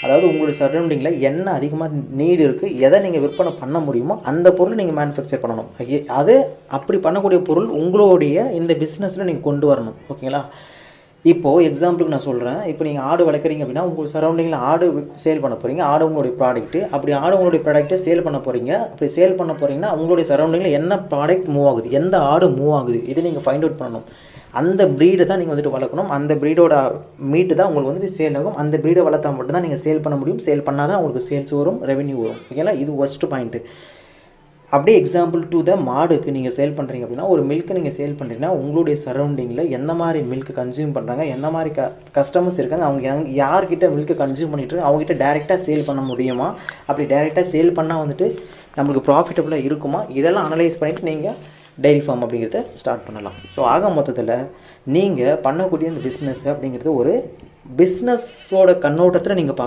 அதாவது உங்களுடைய சரௌண்டிங்கில் என்ன அதிகமாக நீடு இருக்குது, எதை நீங்கள் விற்பனை பண்ண முடியுமோ அந்த பொருள் நீங்கள் மேனுஃபேக்சர் பண்ணணும். அது அப்படி பண்ணக்கூடிய பொருள் உங்களுடைய இந்த பிஸ்னஸில் நீங்கள் கொண்டு வரணும். ஓகேங்களா? இப்போது எக்ஸாம்பிளுக்கு நான் சொல்கிறேன். இப்போ நீங்கள் ஆடு வளர்க்குறீங்க அப்படின்னா உங்கள் சரௌண்டிங்கில் ஆடு சேல் பண்ண போகிறீங்க. ஆடு உங்களுடைய ப்ராடக்ட்டு. அப்படி ஆடு உங்களுடைய ப்ராடக்ட்டை சேல் பண்ண போகிறீங்க. அப்படி சேல் பண்ண போகிறீங்கன்னா உங்களுடைய சரௌண்டிங்கில் என்ன ப்ராடக்ட் மூவ் ஆகுது, எந்த ஆடு மூவ் ஆகுது, இதை நீங்கள் ஃபைண்ட் அவுட் பண்ணணும். அந்த ப்ரீடை தான் நீங்கள் வந்துட்டு வளர்க்கணும். அந்த ப்ரீடோட மீட்டு தான் உங்களுக்கு வந்துட்டு சேல் ஆகும். அந்த ப்ரீடை வளர்த்தா மட்டும் தான் நீங்கள் சேல் பண்ண முடியும். சேல் பண்ணால் தான் உங்களுக்கு சேல்ஸ் வரும், ரெவென்யூ வரும். ஓகேங்களா? இது ஃபஸ்ட்டு பாயிண்ட்டு. அப்படியே எக்ஸாம்பிள் டு த மாடுக்கு நீங்கள் சேல் பண்ணுறீங்க அப்படின்னா, ஒரு மில்க்கு நீங்கள் சேல் பண்ணுறீங்கன்னா உங்களுடைய சரௌண்டிங்கில் எந்த மாதிரி மில்க் கன்சியூம் பண்ணுறாங்க, எந்த மாதிரி கஸ்டமர்ஸ் இருக்காங்க, அவங்க யார்கிட்ட மில்க்கு கன்சியூம் பண்ணிட்டு அவங்ககிட்ட டேரெக்டாக சேல் பண்ண முடியுமா, அப்படி டேரெக்டாக சேல் பண்ணால் வந்துட்டு நம்மளுக்கு ப்ராஃபிட்டபுளாக இருக்குமா, இதெல்லாம் அனலைஸ் பண்ணிவிட்டு நீங்கள் டைரி ஃபார்ம் அப்படிங்கிறத ஸ்டார்ட் பண்ணலாம். ஸோ ஆக மொத்தத்தில் நீங்கள் பண்ணக்கூடிய இந்த பிஸ்னஸ் அப்படிங்கிறது ஒரு பிஸ்னஸோட கண்ணோட்டத்தில் நீங்கள்